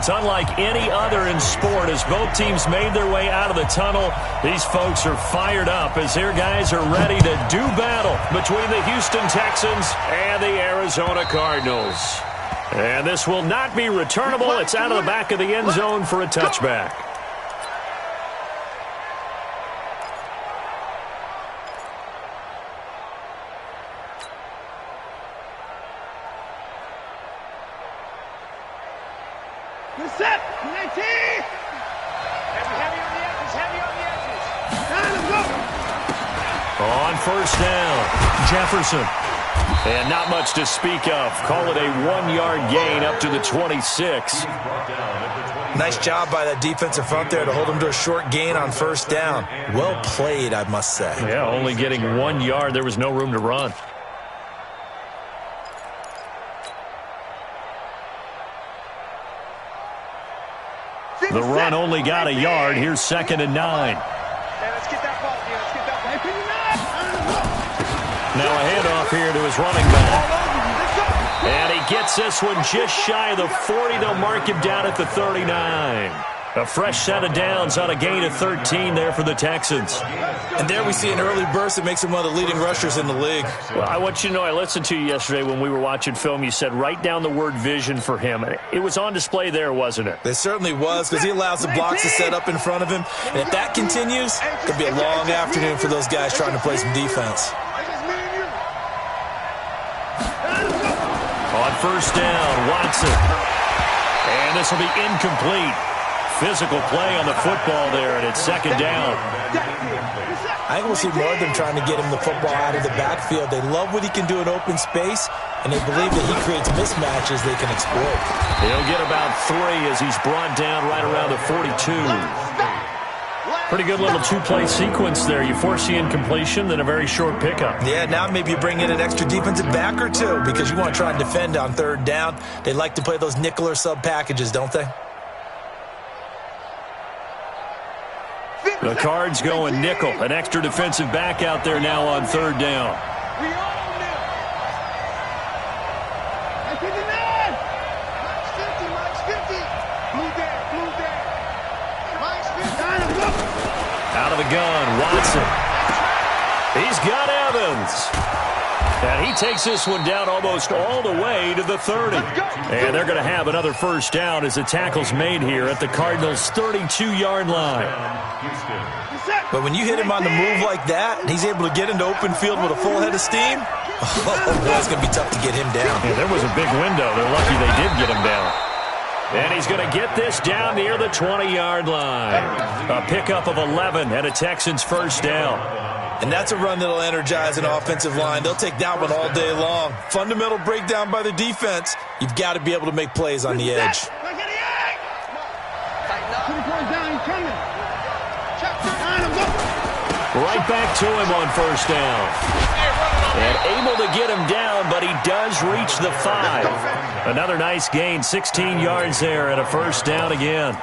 It's unlike any other in sport as both teams made their way out of the tunnel. These folks are fired up as their guys are ready to do battle between the Houston Texans and the Arizona Cardinals. And this will not be returnable. It's out of the back of the end zone for a touchback. Set. Heavy on the edges. Heavy on the edges. On first down, Jefferson. And not much to speak of. Call it a 1-yard gain up to the 26. Nice job by that defensive front there to hold him to a short gain on first down. Well played, I must say. Yeah, only getting 1 yard. There was no room to run. The run only got a yard. Here's 2nd and 9. Let's get that ball. Let's get that ball. Now a handoff here to his running back. And he gets this one just shy of the 40. They'll mark him down at the 39. A fresh set of downs on a gain of 13 there for the Texans. And there we see an early burst that makes him one of the leading rushers in the league. Well, I want you to know, I listened to you yesterday when we were watching film. You said write down the word vision for him. It was on display there, wasn't it? It certainly was, because he allows the blocks to set up in front of him. And if that continues, it'll be a long afternoon for those guys trying to play some defense. On first down, Watson. And this will be incomplete. Physical play on the football there, and it's 2nd down. I think we'll see more of them trying to get him the football out of the backfield. They love what he can do in open space, and they believe that he creates mismatches they can exploit. He'll get about 3 as he's brought down right around the 42. Pretty good little two-play sequence there. You force the incompletion, then a very short pickup. Yeah, now maybe you bring in an extra defensive back or two because you want to try and defend on 3rd down. They like to play those nickel or sub packages, don't they? The Cards going nickel. An extra defensive back out there now on 3rd down. Out of the gun, Watson. He's got Evans. And he takes this one down almost all the way to the 30. And they're going to have another first down as the tackle's made here at the Cardinals' 32-yard line. But when you hit him on the move like that, and he's able to get into open field with a full head of steam, oh, boy, it's going to be tough to get him down. Yeah, there was a big window. They're lucky they did get him down. And he's going to get this down near the 20-yard line. A pickup of 11 and a Texans first down. And that's a run that'll energize an offensive line. They'll take that one all day long. Fundamental breakdown by the defense. You've got to be able to make plays on the edge. Right back to him on first down. And able to get him down, but he does reach the 5. Another nice gain, 16 yards there and a first down again.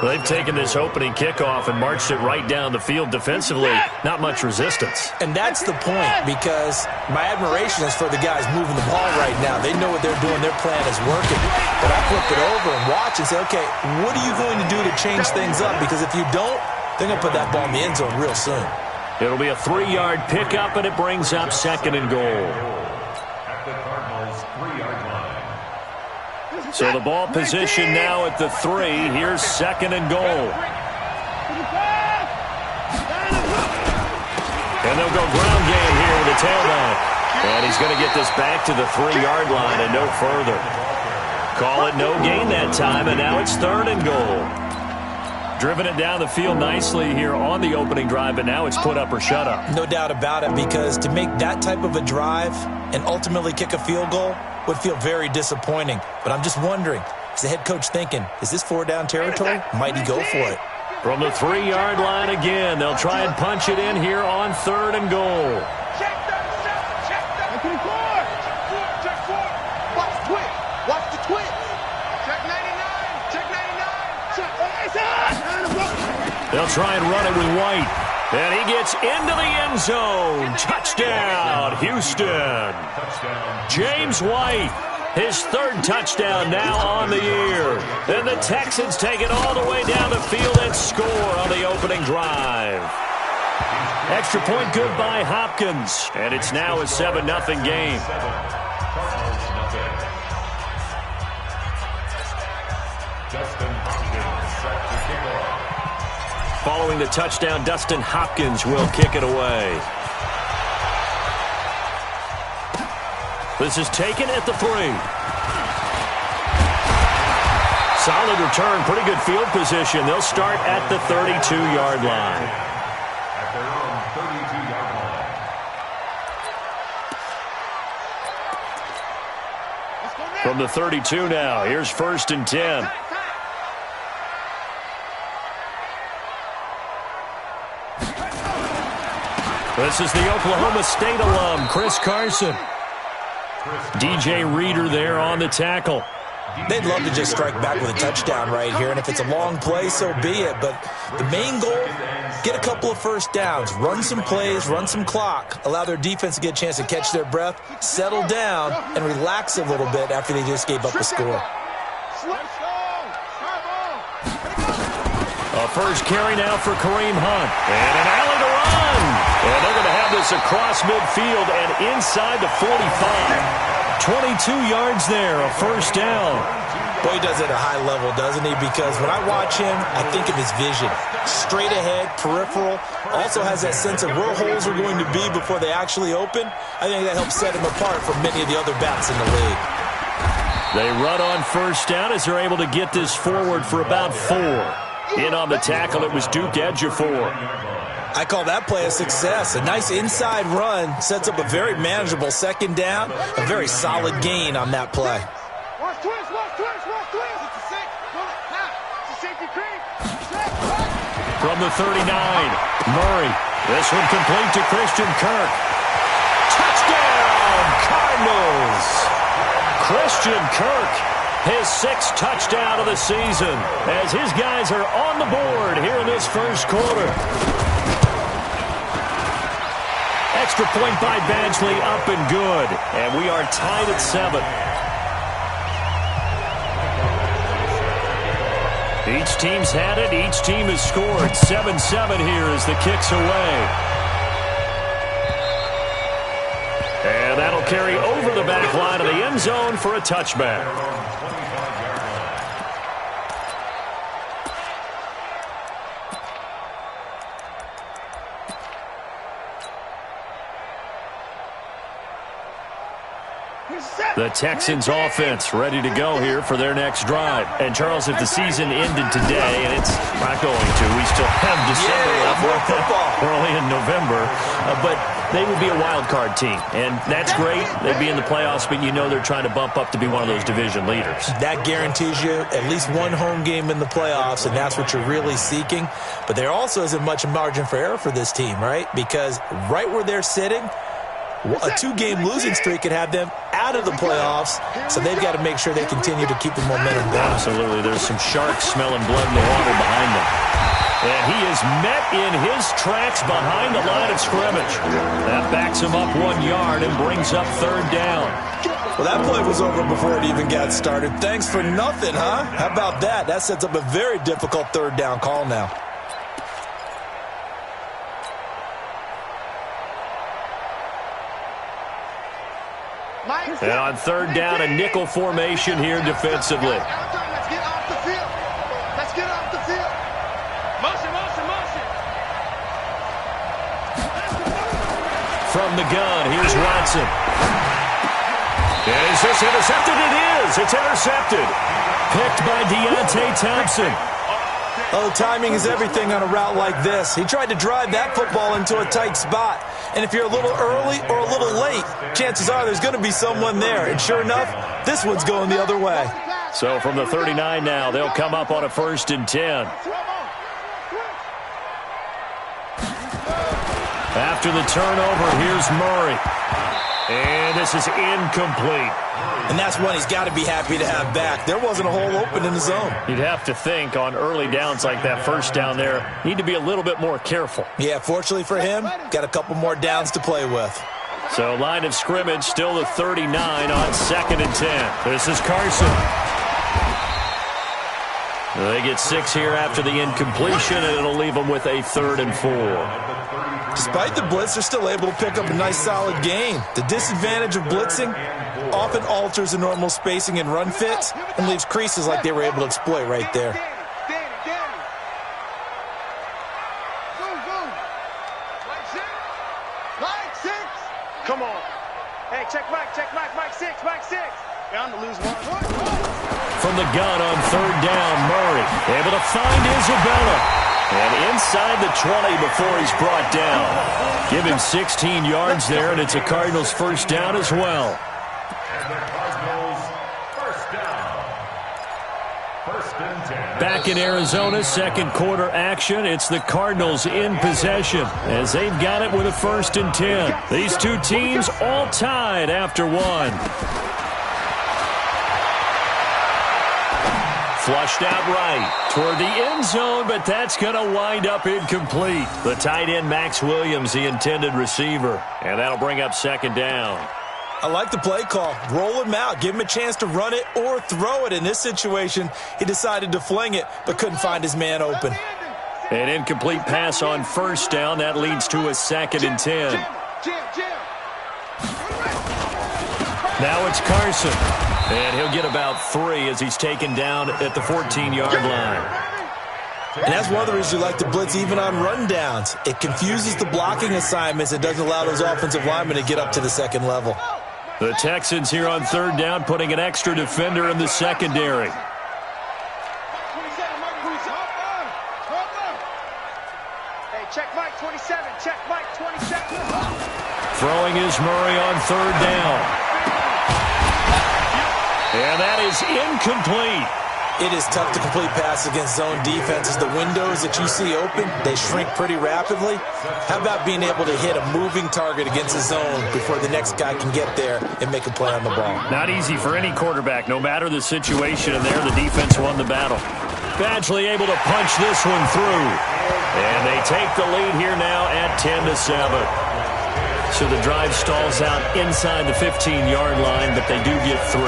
They've taken this opening kickoff and marched it right down the field defensively. Not much resistance. And that's the point, because my admiration is for the guys moving the ball right now. They know what they're doing. Their plan is working. But I flip it over and watch and say, okay, what are you going to do to change things up? Because if you don't, they're going to put that ball in the end zone real soon. It'll be a 3-yard pickup, and it brings up 2nd and goal. So the ball position now at the 3. Here's 2nd and goal. And they'll go ground game here with the tailback. And he's going to get this back to the 3-yard line and no further. Call it no gain that time, and now it's 3rd and goal. Driven it down the field nicely here on the opening drive, but now it's put up or shut up. No doubt about it, because to make that type of a drive and ultimately kick a field goal would feel very disappointing. But I'm just wondering, is the head coach thinking, is this 4-down territory? Might he go for it? From the 3-yard line again, they'll try and punch it in here on 3rd and goal. They'll try and run it with White. And he gets into the end zone. Touchdown, Houston. James White. His third touchdown now on the year. And the Texans take it all the way down the field and score on the opening drive. Extra point good by Hopkins. And it's now a 7-0 game. Following the touchdown, Dustin Hopkins will kick it away. This is taken at the 3. Solid return, pretty good field position. They'll start at the 32-yard line. At their own 32-yard line. From the 32 now, here's 1st and 10. This is the Oklahoma State alum, Chris Carson. DJ Reader there on the tackle. They'd love to just strike back with a touchdown right here, and if it's a long play, so be it. But the main goal, get a couple of first downs, run some plays, run some clock, allow their defense to get a chance to catch their breath, settle down, and relax a little bit after they just gave up a score. A first carry now for Kareem Hunt. And an alley to run. And they're going to have this across midfield and inside the 45. 22 yards there, a first down. Boy, he does it at a high level, doesn't he? Because when I watch him, I think of his vision. Straight ahead, peripheral. Also has that sense of where holes are going to be before they actually open. I think that helps set him apart from many of the other backs in the league. They run on first down as they're able to get this forward for about 4. In on the tackle, it was Duke Ejiofor. I call that play a success. A nice inside run sets up a very manageable second down. A very solid gain on that play. From the 39, Murray. This one complete to Christian Kirk. Touchdown, Cardinals! Christian Kirk, his 6th touchdown of the season, as his guys are on the board here in this first quarter. Extra point by Badgley, up and good. And we are tied at 7. Each team's had it. Each team has scored. 7-7 here as the kick's away. And that'll carry over the back line of the end zone for a touchback. The Texans offense ready to go here for their next drive. And, Charles, if the season ended today, and it's not going to, we still have December left. More football. We're only in November. But they would be a wild card team. And that's great. They'd be in the playoffs, but you know they're trying to bump up to be one of those division leaders. That guarantees you at least one home game in the playoffs, and that's what you're really seeking. But there also isn't much margin for error for this team, right? Because right where they're sitting, a 2-game losing streak could have them out of the playoffs, so they've got to make sure they continue to keep the momentum going. Absolutely. There's some sharks smelling blood in the water behind them. And he is met in his tracks behind the line of scrimmage. That backs him up 1 yard and brings up 3rd down. Well, that play was over before it even got started. Thanks for nothing, huh? How about that? That sets up a very difficult 3rd down call now. And on 3rd down, a nickel formation here defensively. Let's get off the field. Let's get off the field. Motion, motion, motion. From the gun, here's Watson. Is this intercepted? It is. It's intercepted. Picked by Deontay Thompson. Oh, timing is everything on a route like this. He tried to drive that football into a tight spot. And if you're a little early or a little late, chances are there's going to be someone there. And sure enough, this one's going the other way. So from the 39 now, they'll come up on a 1st and 10. After the turnover, here's Murray. And this is incomplete. And that's one he's got to be happy to have back. There wasn't a hole open in the zone. You'd have to think on early downs like that, 1st down there, need to be a little bit more careful. Yeah, fortunately for him, got a couple more downs to play with. So line of scrimmage still the 39 on 2nd and 10. This is Carson. They get 6 here after the incompletion, and it'll leave them with a 3rd and 4. Despite the blitz, they're still able to pick up a nice solid gain. The disadvantage of blitzing often alters the normal spacing and run fits and leaves creases like they were able to exploit right there. Come on. Hey, check Mike, Mike 6, Mike 6. Bound to lose one. From the gun on 3rd down, Murray able to find Isabella. And inside the 20 before he's brought down. Give him 16 yards there, and it's a Cardinals 1st down as well. Back in Arizona, 2nd quarter action. It's the Cardinals in possession as they've got it with a 1st and 10. These two teams all tied after 1. Flushed out right toward the end zone, but that's going to wind up incomplete. The tight end, Max Williams, the intended receiver. And that'll bring up 2nd down. I like the play call. Roll him out. Give him a chance to run it or throw it. In this situation, he decided to fling it, but couldn't find his man open. An incomplete pass on 1st down. That leads to a 2nd and 10. Now it's Carson. And he'll get about 3 as he's taken down at the 14-yard line. And that's one of the reasons you like to blitz even on rundowns. It confuses the blocking assignments and doesn't allow those offensive linemen to get up to the 2nd level. The Texans here on 3rd down, putting an extra defender in the secondary. Hey, check Mike 27. Check Mike 27. Throwing is Murray on 3rd down. And that is incomplete. It is tough to complete passes against zone defenses. The windows that you see open, they shrink pretty rapidly. How about being able to hit a moving target against the zone before the next guy can get there and make a play on the ball? Not easy for any quarterback, no matter the situation, and there the defense won the battle. Badgley able to punch this one through. And they take the lead here now at 10-7. So the drive stalls out inside the 15-yard line, but they do get 3.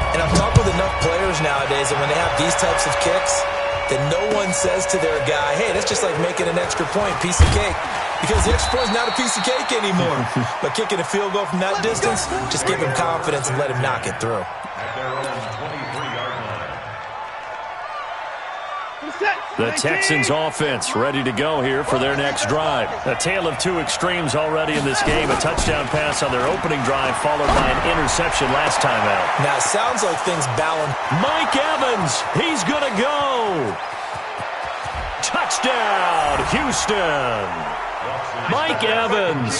And I've talked with enough players nowadays that when they have these types of kicks, that no one says to their guy, hey, that's just like making an extra point, piece of cake. Because the extra point is not a piece of cake anymore. But kicking a field goal from that distance, just give him confidence and let him knock it through. The Texans offense ready to go here for their next drive. A tale of 2 extremes already in this game. A touchdown pass on their opening drive followed by an interception last time out. Now, it sounds like things balance. Mike Evans, he's going to go. Touchdown, Houston. Mike Evans,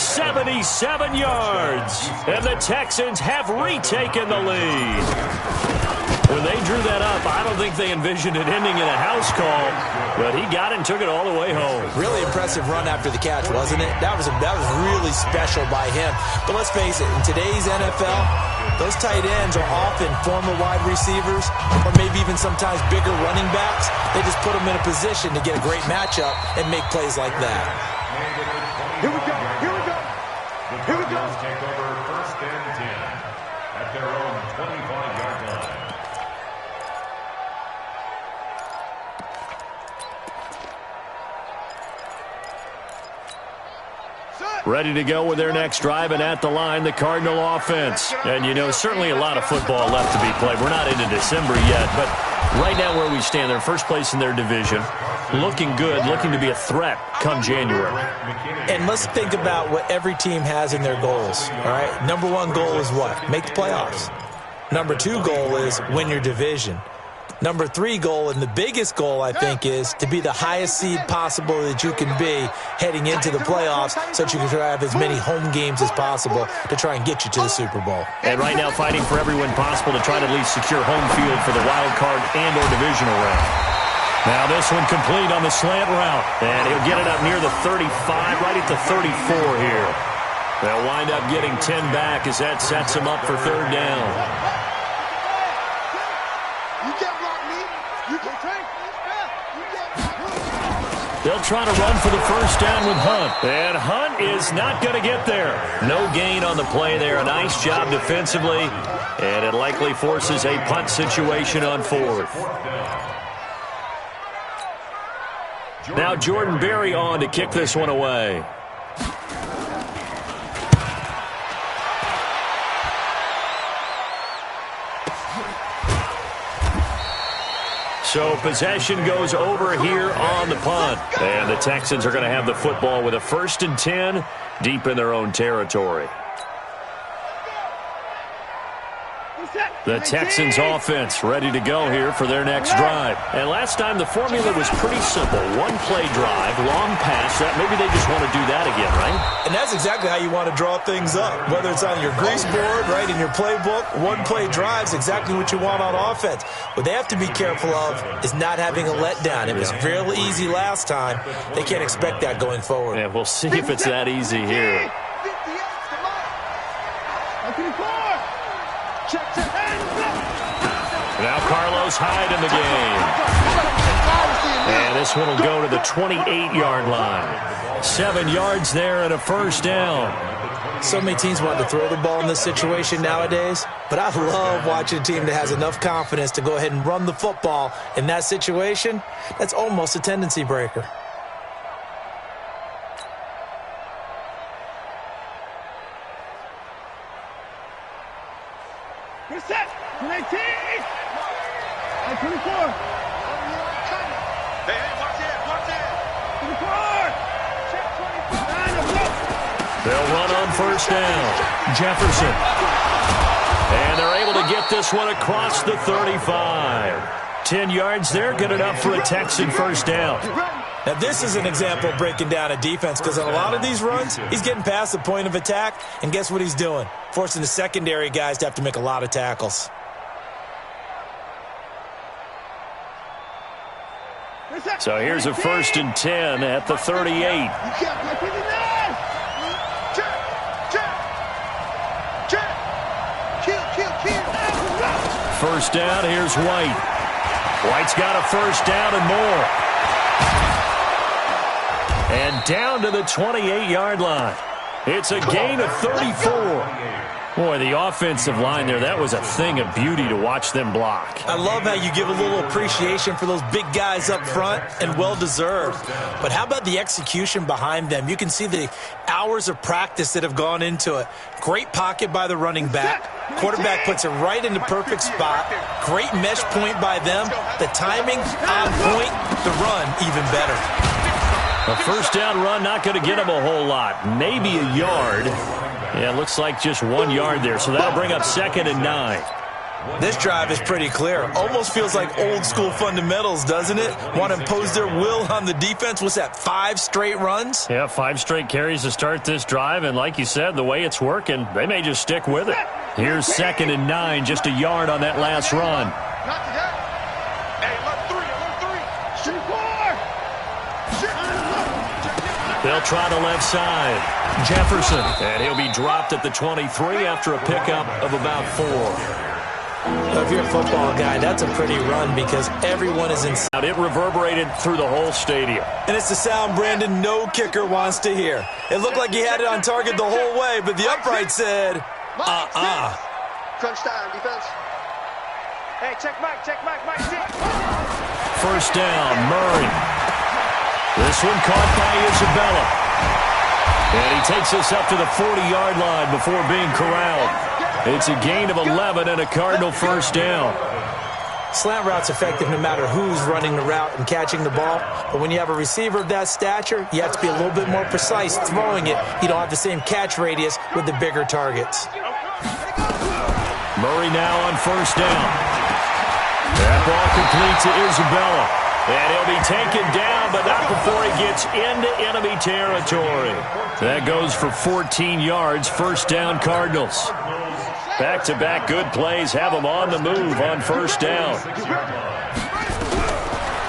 77 yards. And the Texans have retaken the lead. When they drew that up, I don't think they envisioned it ending in a house call, but he got it and took it all the way home. Really impressive run after the catch, wasn't it? That was really special by him. But let's face it, in today's NFL, those tight ends are often former wide receivers or maybe even sometimes bigger running backs. They just put them in a position to get a great matchup and make plays like that. Here we go. Here we go. Here we go. Take over 1st and 10 at their own 25-yard line. Ready to go with their next drive, and at the line, the Cardinal offense. And, you know, certainly a lot of football left to be played. We're not into December yet, but right now where we stand, they're first place in their division. Looking good, looking to be a threat come January. And let's think about what every team has in their goals, all right? Number 1 goal is what? Make the playoffs. Number 2 goal is win your division. Number 3 goal, and the biggest goal, I think, is to be the highest seed possible that you can be heading into the playoffs so that you can have as many home games as possible to try and get you to the Super Bowl. And right now fighting for every win possible to try to at least secure home field for the wild card and or divisional round. Now this one complete on the slant route. And he'll get it up near the 35, right at the 34 here. They'll wind up getting 10 back as that sets him up for 3rd down. They'll try to run for the first down with Hunt. And Hunt is not going to get there. No gain on the play there. A nice job defensively. And it likely forces a punt situation on fourth. Now Jordan Berry on to kick this one away. So possession goes over here on the punt. And the Texans are going to have the football with a 1st and 10 deep in their own territory. The Texans offense ready to go here for their next drive. And last time the formula was pretty simple. One play drive, long pass. Maybe they just want to do that again, right? And that's exactly how you want to draw things up. Whether it's on your grease board, right, in your playbook, one play drive is exactly what you want on offense. What they have to be careful of is not having a letdown. It was real easy last time. They can't expect that going forward. Yeah, we'll see if it's that easy here. Now Carlos Hyde in the game. And this one will go to the 28-yard line. 7 yards there and a first down. So many teams want to throw the ball in this situation nowadays, but I love watching a team that has enough confidence to go ahead and run the football in that situation. That's almost a tendency breaker. Reset. 19. 24. Hey, watch it, watch it. 24. Check 24. They'll run on first down. Jefferson. And they're able to get this one across the 35. 10 yards there, good enough for a Texan first down. Now, this is an example of breaking down a defense because on a lot of these runs, he's getting past the point of attack, and guess what he's doing? Forcing the secondary guys to have to make a lot of tackles. So here's a 1st and 10 at the 38. First down, here's White. White's got a first down and more. And down to the 28-yard line. It's a gain of 34. Boy, the offensive line there, that was a thing of beauty to watch them block. I love how you give a little appreciation for those big guys up front, and well-deserved. But how about the execution behind them? You can see the hours of practice that have gone into it. Great pocket by the running back. Quarterback puts it right in the perfect spot. Great mesh point by them. The timing on point. The run even better. A first down run not going to get him a whole lot. Maybe a yard. Yeah, it looks like just 1 yard there, so that'll bring up 2nd and 9. This drive is pretty clear. Almost feels like old-school fundamentals, doesn't it? Want to impose their will on the defense. What's that, 5 straight runs? Yeah, 5 straight carries to start this drive, and like you said, the way it's working, they may just stick with it. Here's 2nd and 9, just a yard on that last run. They'll try the left side. Jefferson. And he'll be dropped at the 23 after a pickup of about 4. If you're a football guy, that's a pretty run because everyone is inside. It reverberated through the whole stadium. And it's the sound Brandon no kicker wants to hear. It looked like he had it on target the whole way, but the upright said, Crunch time, defense. Hey, check Mike, Mike. First down, Murray. This one caught by Isabella. And he takes us up to the 40-yard line before being corralled. It's a gain of 11 and a Cardinal first down. Slant route's effective no matter who's running the route and catching the ball. But when you have a receiver of that stature, you have to be a little bit more precise throwing it. You don't have the same catch radius with the bigger targets. Murray now on first down. That ball complete to Isabella. And he'll be taken down, but not before he gets into enemy territory. That goes for 14 yards, first down Cardinals. Back-to-back good plays have them on the move on first down.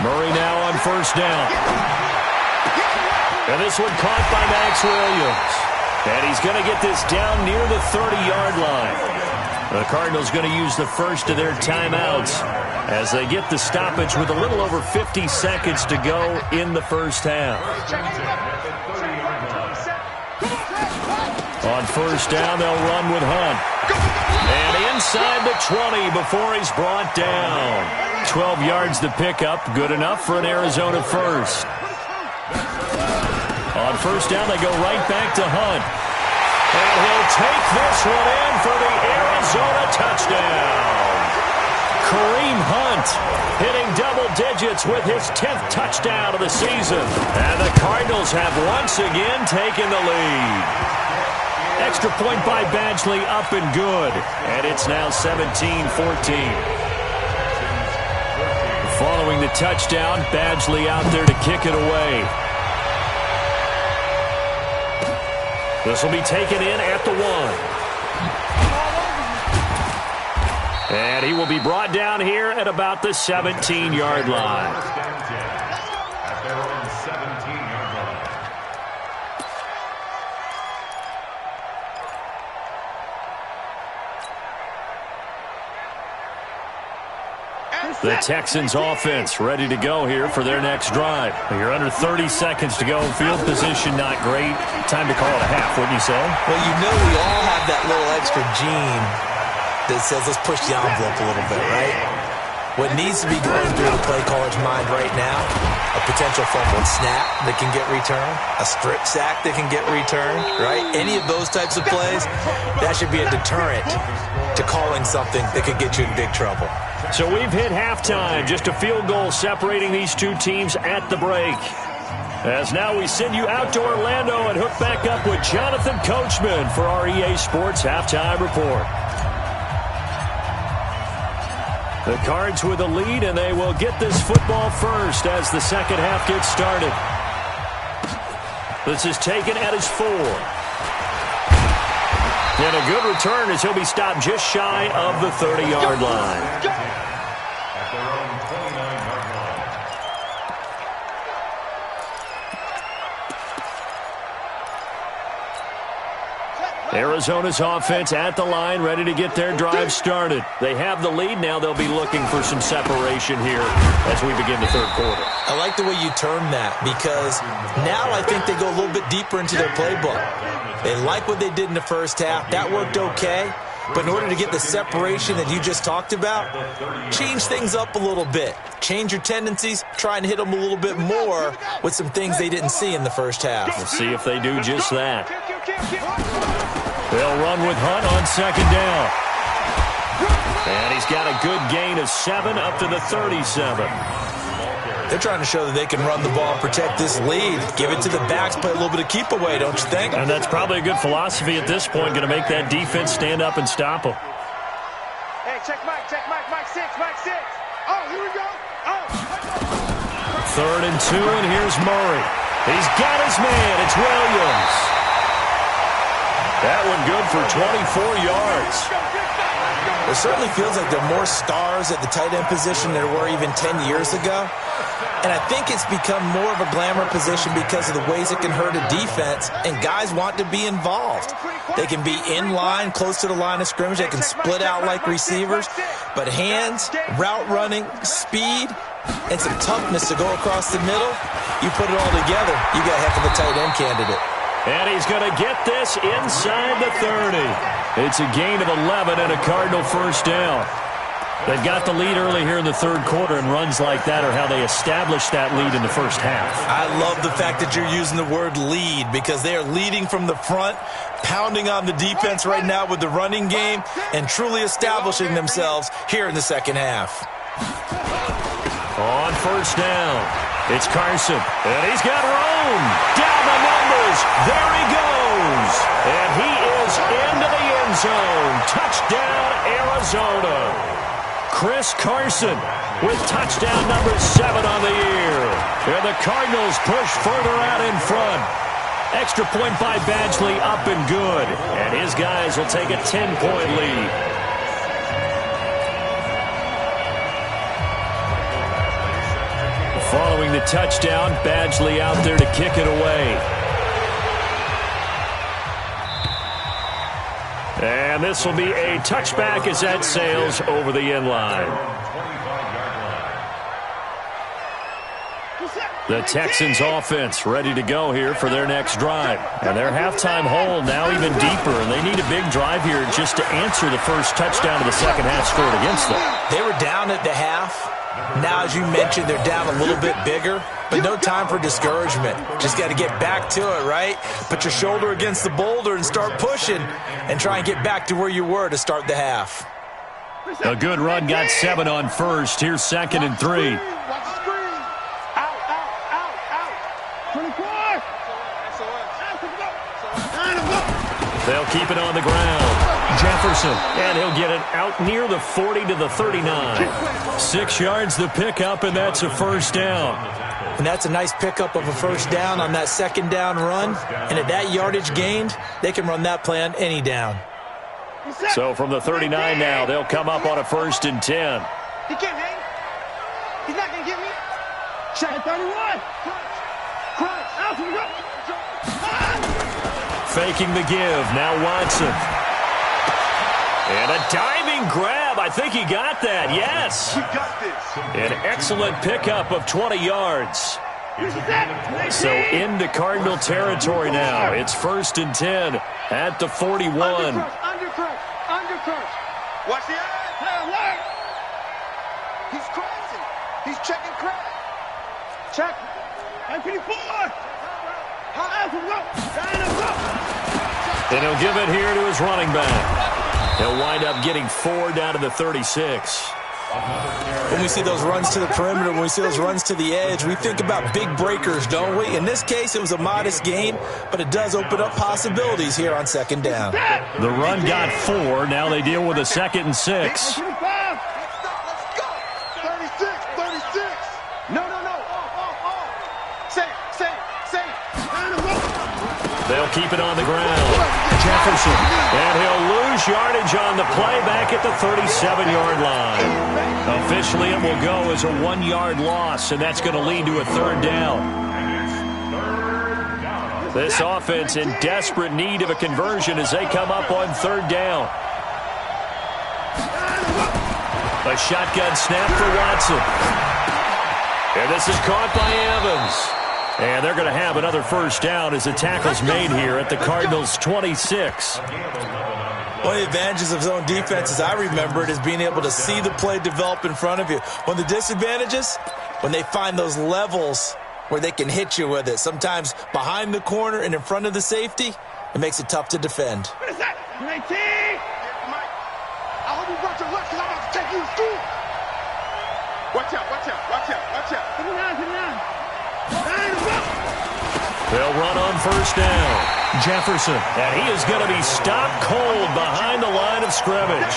Murray now on first down. And this one caught by Max Williams. And he's going to get this down near the 30-yard line. The Cardinals going to use the first of their timeouts as they get the stoppage with a little over 50 seconds to go in the first half. On first down, they'll run with Hunt. And inside the 20 before he's brought down. 12 yards to pick up, good enough for an Arizona first. On first down, they go right back to Hunt. And he'll take this one in for the Arizona touchdown. Kareem Hunt hitting double digits with his 10th touchdown of the season. And the Cardinals have once again taken the lead. Extra point by Badgley up and good. And it's now 17-14. Following the touchdown, Badgley out there to kick it away. This will be taken in at the 1. And he will be brought down here at about the 17-yard line. At their own 17-yard line. The Texans offense ready to go here for their next drive. You're under 30 seconds to go. Field position not great. Time to call it a half, wouldn't you say? Well, you know we all have that little extra gene that says let's push the envelope a little bit, right? What needs to be going through the play caller's mind right now, a potential fumbled snap that can get returned, a strip sack that can get returned, right? Any of those types of plays, that should be a deterrent to calling something that could get you in big trouble. So we've hit halftime. Just a field goal separating these two teams at the break. As now we send you out to Orlando and hook back up with Jonathan Coachman for our EA Sports Halftime Report. The Cards with a lead, and they will get this football first as the second half gets started. This is taken at his 4. And a good return as he'll be stopped just shy of the 30-yard line. At their own 29-yard line. Arizona's offense at the line, ready to get their drive started. They have the lead. Now they'll be looking for some separation here as we begin the third quarter. I like the way you term that because now I think they go a little bit deeper into their playbook. They like what they did in the first half. That worked okay. But in order to get the separation that you just talked about, change things up a little bit. Change your tendencies. Try and hit them a little bit more with some things they didn't see in the first half. We'll see if they do just that. They'll run with Hunt on second down. And he's got a good gain of 7 up to the 37. They're trying to show that they can run the ball and protect this lead. Give it to the backs, play a little bit of keep away, don't you think? And that's probably a good philosophy at this point, going to make that defense stand up and stop them. Hey, check Mike, Mike 6, Mike 6. Oh, here we go. Oh. 3rd and 2, and here's Murray. He's got his man. It's Williams. That one good for 24 yards. It certainly feels like there are more stars at the tight end position than there were even 10 years ago. And I think it's become more of a glamour position because of the ways it can hurt a defense, and guys want to be involved. They can be in line, close to the line of scrimmage. They can split out like receivers. But hands, route running, speed, and some toughness to go across the middle, you put it all together, you got a heck of a tight end candidate. And he's going to get this inside the 30. It's a gain of 11 and a Cardinal first down. They've got the lead early here in the third quarter, and runs like that are how they established that lead in the first half. I love the fact that you're using the word lead because they are leading from the front, pounding on the defense right now with the running game, and truly establishing themselves here in the second half. On first down, it's Carson, and he's got room. Down the numbers. There he goes. And he is into the end zone. Touchdown, Arizona. Chris Carson with touchdown number 7 on the year. And the Cardinals push further out in front. Extra point by Badgley up and good. And his guys will take a 10-point lead. Following the touchdown, Badgley out there to kick it away. And this will be a touchback as that sails over the end line. The Texans offense ready to go here for their next drive. And their halftime hole now even deeper, and they need a big drive here just to answer the first touchdown of the second half scored against them. They were down at the half. Now, as you mentioned, they're down a little bit bigger, but no time for discouragement. Just got to get back to it, right? Put your shoulder against the boulder and start pushing and try and get back to where you were to start the half. A good run got 7 on first. Here's 2nd and 3. Watch the screen. Out. 24. They'll keep it on the ground. Jefferson, and he'll get it out near the 40 to the 39. 6 yards the pickup, and that's a first down. And that's a nice pickup of a first down on that second down run. And at that yardage gained, they can run that play on any down. So from the 39 now, they'll come up on a 1st and 10. He can't hang. He's not going to get me. Check 31. Crunch. Out to the rope. Faking the give. Now Watson. And a diving grab. I think he got that. Yes. We got this. An excellent pickup of 20 yards. So into Cardinal territory now. It's 1st and 10 at the 41. Under crunch. Watch the eye. He's crossing. He's checking crack. Check. 54. And he'll give it here to his running back. He'll wind up getting 4 down to the 36. When we see those runs to the perimeter, when we see those runs to the edge, we think about big breakers, don't we? In this case, it was a modest gain, but it does open up possibilities here on 2nd down. The run got 4. Now they deal with a 2nd and 6. Let's go. 36. No. Say. They'll keep it on the ground. Jefferson. And he'll lose yardage on the play back at the 37-yard line. Officially, it will go as a 1-yard loss, and that's going to lead to a 3rd down. This offense in desperate need of a conversion as they come up on 3rd down. A shotgun snap for Watson. And this is caught by Evans. And they're going to have another first down as the tackle's made here at the Cardinals' 26. One of the advantages of zone defense, as I remember it, is being able to see the play develop in front of you. One of the disadvantages, when they find those levels where they can hit you with it, sometimes behind the corner and in front of the safety, it makes it tough to defend. What is that? 19. Mike, I hope you brought your lunch because I'm about to take you to school. Watch out. 59. They'll run on first down. Jefferson, and he is going to be stopped cold behind the line of scrimmage.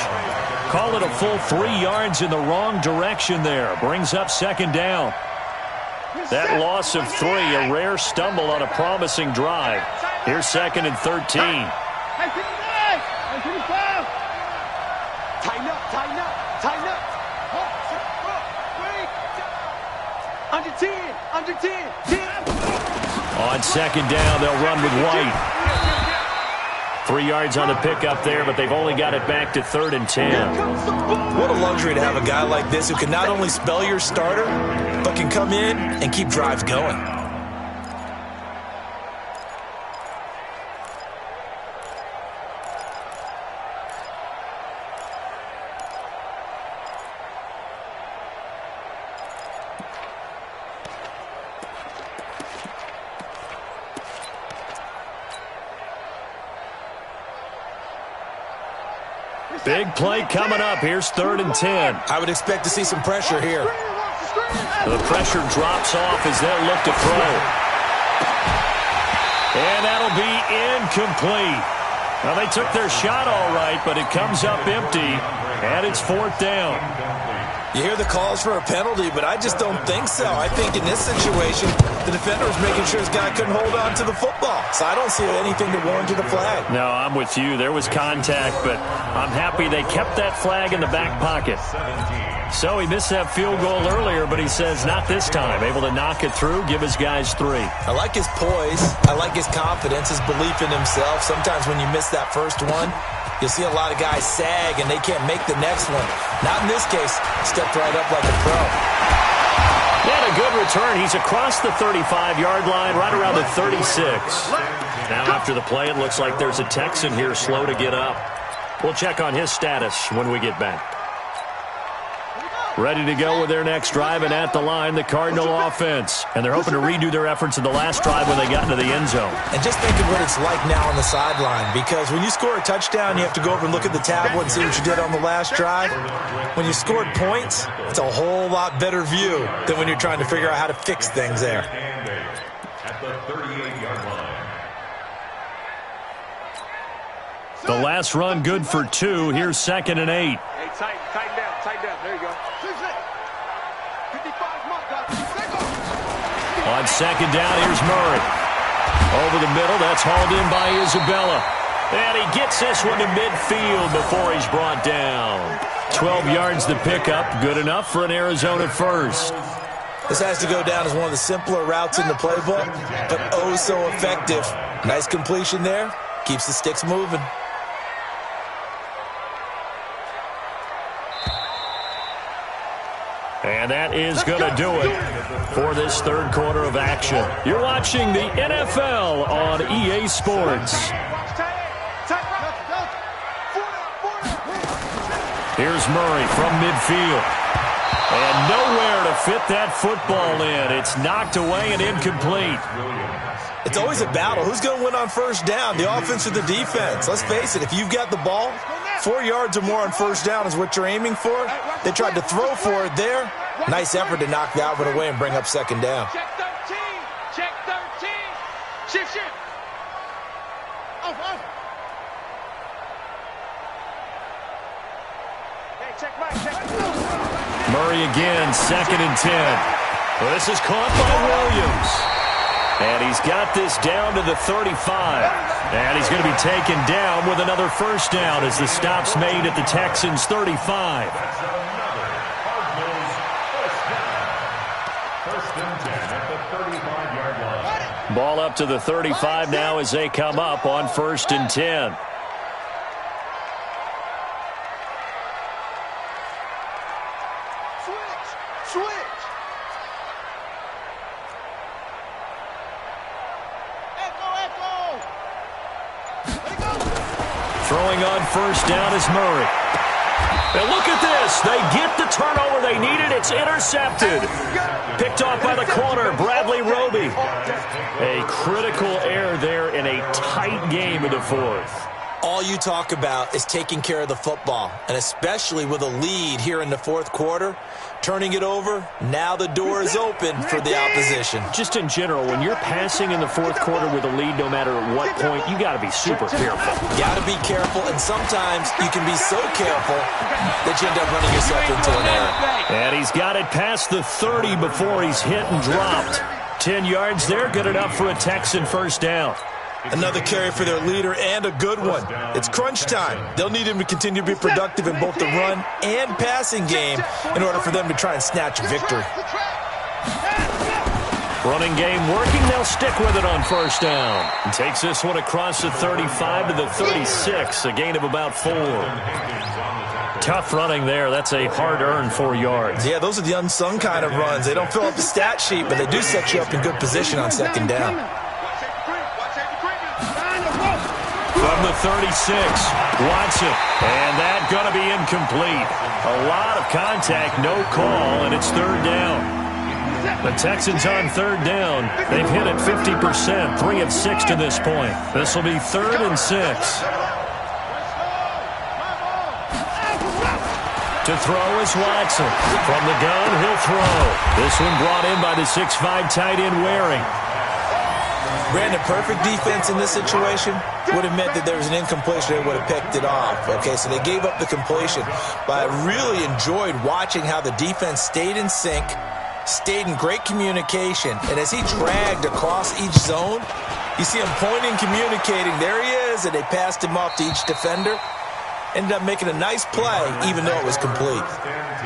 Call it a full 3 yards in the wrong direction there. Brings up 2nd down. That loss of 3, a rare stumble on a promising drive. Here's 2nd and 13. Tighten up. Under 10. On 2nd down, they'll run with White. 3 yards on the pickup there, but they've only got it back to 3rd and 10. What a luxury to have a guy like this who can not only spell your starter, but can come in and keep drives going. Big play coming up. Here's 3rd and 10. I would expect to see some pressure here. The pressure drops off as they'll look to throw. And that'll be incomplete. Well, they took their shot all right, but it comes up empty, and it's 4th down. You hear the calls for a penalty, but I just don't think so. I think in this situation, the defender was making sure his guy couldn't hold on to the football. So I don't see anything to warrant a flag. No, I'm with you. There was contact, but I'm happy they kept that flag in the back pocket. So he missed that field goal earlier, but he says not this time. Able to knock it through, give his guys 3. I like his poise. I like his confidence, his belief in himself. Sometimes when you miss that first one, you'll see a lot of guys sag and they can't make the next one. Not in this case. Stepped right up like a pro. And a good return. He's across the 35-yard line, right around the 36. Now after the play, it looks like there's a Texan here slow to get up. We'll check on his status when we get back. Ready to go with their next drive, and at the line, the Cardinal offense. And they're hoping to redo their efforts in the last drive when they got into the end zone. And just think of what it's like now on the sideline, because when you score a touchdown, you have to go over and look at the tablet and see what you did on the last drive. When you scored points, it's a whole lot better view than when you're trying to figure out how to fix things there. At the 38-yard line. The last run good for 2. Here's 2nd and 8. Hey, tighten down. There you go. 55 mark, On 2nd down, here's Murray. Over the middle, that's hauled in by Isabella. And he gets this one to midfield before he's brought down. 12 yards to pick up, good enough for an Arizona first. This has to go down as one of the simpler routes in the playbook, but oh so effective. Nice completion there. Keeps the sticks moving. And that is going to do it for this third quarter of action. You're watching the NFL on EA Sports. Here's Murray from midfield. And nowhere to fit that football in. It's knocked away and incomplete. It's always a battle. Who's going to win on first down, the offense or the defense? Let's face it, if you've got the ball, 4 yards or more on first down is what you're aiming for. They tried to throw for it there. Nice effort to knock that one away and bring up 2nd down. Check 13. Check 13. Shift. Off. Hey, check right. Murray again, 2nd and 10. Well, this is caught by Williams. And he's got this down to the 35. And he's going to be taken down with another first down as the stop's made at the Texans' 35. First and 10 at the 35-yard line. Ball up to the 35 now as they come up on 1st and 10. Switch. Throwing on first down is Murray. And look at this. They get the turnover they needed. It's intercepted. Picked off by the corner, Bradley Roby. A critical error there in a tight game in the 4th. All you talk about is taking care of the football, and especially with a lead here in the 4th quarter. Turning it over, now the door is open for the opposition. Just in general, when you're passing in the 4th quarter with a lead, no matter at what point, you got to be super careful. Got to be careful, and sometimes you can be so careful that you end up running yourself into an error. And he's got it past the 30 before he's hit and dropped. 10 yards there, good enough for a Texan first down. Another carry for their leader, and a good one. It's crunch time. They'll need him to continue to be productive in both the run and passing game in order for them to try and snatch victory. Running game working. They'll stick with it on first down. And takes this one across the 35 to the 36, a gain of about 4. Tough running there. That's a hard-earned 4 yards. Yeah, those are the unsung kind of runs. They don't fill up the stat sheet, but they do set you up in good position on 2nd down. From the 36, Watson. And that going to be incomplete. A lot of contact, no call, and it's 3rd down. The Texans on 3rd down. They've hit it 50%, 3 of 6 to this point. This will be 3rd and 6. To throw is Watson. From the gun, he'll throw. This one brought in by the 6'5" tight end Waring. Brandon, perfect defense in this situation would have meant that there was an incompletion. They would have picked it off. Okay, so they gave up the completion. But I really enjoyed watching how the defense stayed in sync, stayed in great communication. And as he dragged across each zone, you see him pointing, communicating. There he is, and they passed him off to each defender. ended up making a nice play, even though it was complete.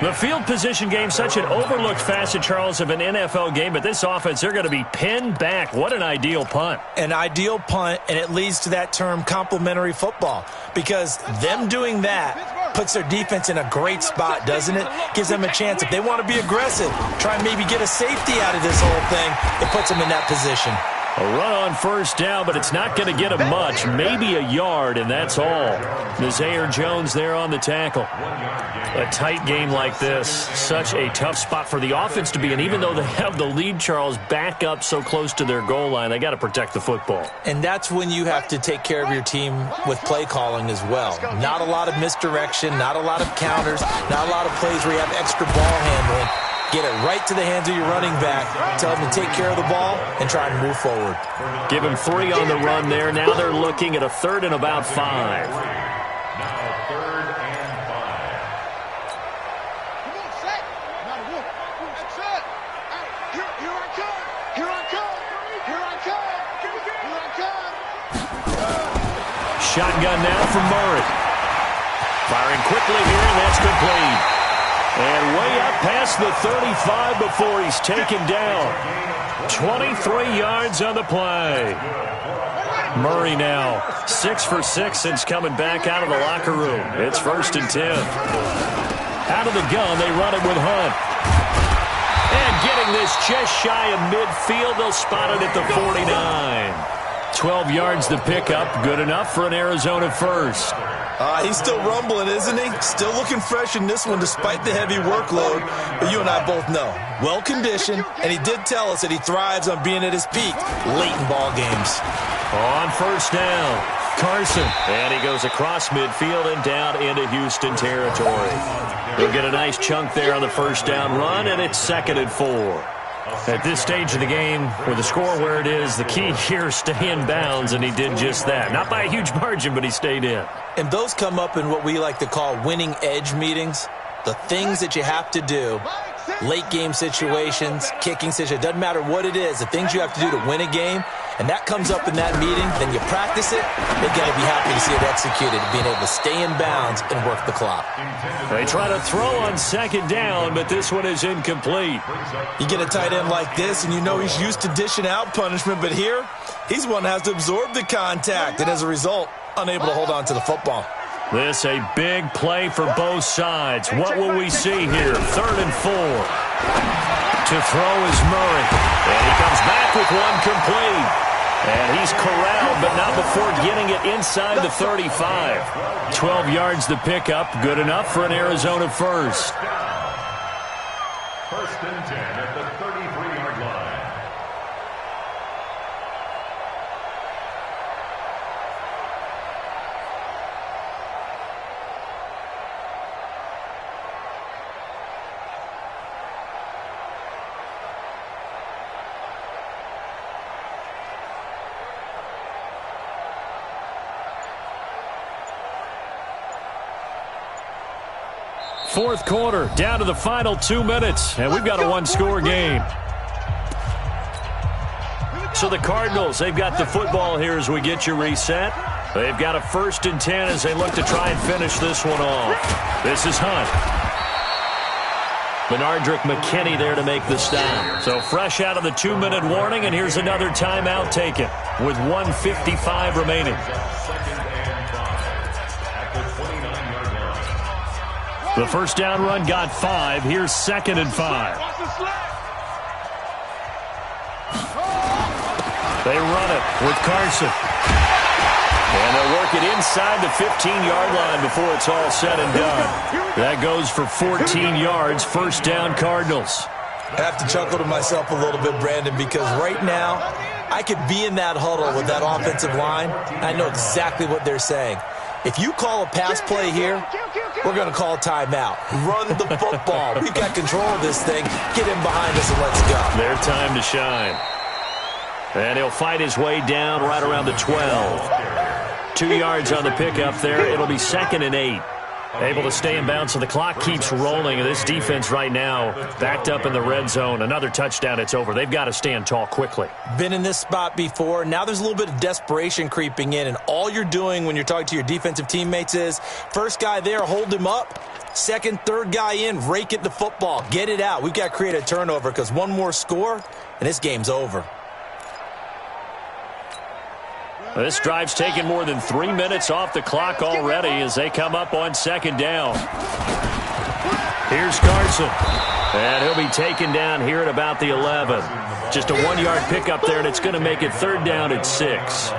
The field position game, such an overlooked facet, Charles, of an NFL game, but this offense, they're going to be pinned back. What an ideal punt. An ideal punt, and it leads to that term complementary football, because them doing that puts their defense in a great spot, doesn't it? Gives them a chance. If they want to be aggressive, try and maybe get a safety out of this whole thing, it puts them in that position. A run on first down, but it's not going to get him much. Maybe a yard, and that's all. Nazaire Jones there on the tackle. A tight game like this, such a tough spot for the offense to be in. Even though they have the lead, Charles, back up so close to their goal line, they got to protect the football. And that's when you have to take care of your team with play calling as well. Not a lot of misdirection, not a lot of counters, not a lot of plays where you have extra ball handling. Get it right to the hands of your running back. Tell them to take care of the ball and try and move forward. Give him 3 on the run there. Now they're looking at a 3rd and about 5. Now 3rd and 5. Come on, set. That's it. Here I come. Here I come. Here I come. Here I come. Shotgun now from Murray. Firing quickly here, and that's complete. And way up past the 35 before he's taken down. 23 yards on the play. Murray now 6 for 6 since coming back out of the locker room. It's 1st and 10. Out of the gun, they run it with Hunt. And getting this just shy of midfield, they'll spot it at the 49. 12 yards the pickup, good enough for an Arizona first. He's still rumbling, isn't he? Still looking fresh in this one despite the heavy workload. But you and I both know, well-conditioned, and he did tell us that he thrives on being at his peak late in ball games. On first down, Carson. And he goes across midfield and down into Houston territory. He'll get a nice chunk there on the first down run, and it's 2nd and 4. At this stage of the game, with the score where it is, the key here is stay in bounds, and he did just that. Not by a huge margin, but he stayed in. And those come up in what we like to call winning edge meetings. The things that you have to do, late game situations, kicking situations, doesn't matter what it is, the things you have to do to win a game, and that comes up in that meeting, then you practice it, they're going to be happy to see it executed, being able to stay in bounds and work the clock. They try to throw on 2nd down, but this one is incomplete. You get a tight end like this, and you know he's used to dishing out punishment, but here, he's one that has to absorb the contact, and as a result, unable to hold on to the football. This a big play for both sides. What will we see here? 3rd and 4. To throw is Murray. And he comes back with one complete. And he's corralled, but not before getting it inside the 35. 12 yards to pick up. Good enough for an Arizona first. 1st and 10 at the 33-yard line. Fourth quarter, down to the final 2 minutes, and we've got a one-score game. So the Cardinals, they've got the football here as we get you reset. They've got a 1st and 10 as they look to try and finish this one off. This is Hunt. Benardrick McKinney there to make the stop. So fresh out of the 2-minute warning, and here's another timeout taken with 1:55 remaining. The first down run got 5. Here's 2nd and 5. They run it with Carson. And they'll work it inside the 15-yard line before it's all said and done. That goes for 14 yards. First down, Cardinals. I have to chuckle to myself a little bit, Brandon, because right now I could be in that huddle with that offensive line. I know exactly what they're saying. If you call a pass play here, we're going to call a timeout. Run the football. We've got control of this thing. Get in behind us and let's go. Their time to shine. And he'll fight his way down right around the 12. 2 yards on the pickup there. It'll be 2nd and 8. Able to stay in bounds, so the clock keeps rolling. And this defense right now backed up in the red zone. Another touchdown, it's over. They've got to stand tall quickly. Been in this spot before. Now there's a little bit of desperation creeping in, and all you're doing when you're talking to your defensive teammates is first guy there, hold him up. Second, third guy in, rake it the football. Get it out. We've got to create a turnover because one more score, and this game's over. This drive's taken more than 3 minutes off the clock already as they come up on second down. Here's Carson. And he'll be taken down here at about the 11. Just a 1-yard pickup there, and it's going to make it third down at 6.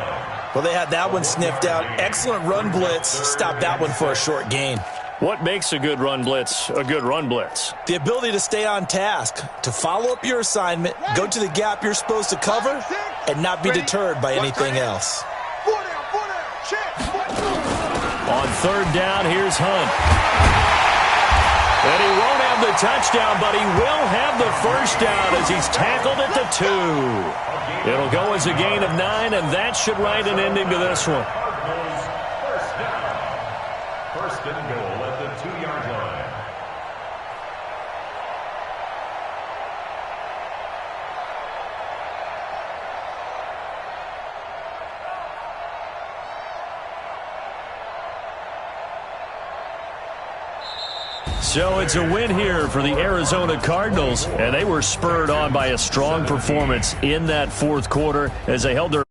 Well, they had that one sniffed out. Excellent run blitz. Stop that one for a short gain. What makes a good run blitz a good run blitz? The ability to stay on task, to follow up your assignment, go to the gap you're supposed to cover, and not be deterred by anything else. On third down, here's Hunt. And he won't have the touchdown, but he will have the first down as he's tackled at the 2. It'll go as a gain of 9, and that should write an ending to this one. First and goal at the 2-yard line. So it's a win here for the Arizona Cardinals, and they were spurred on by a strong performance in that fourth quarter as they held their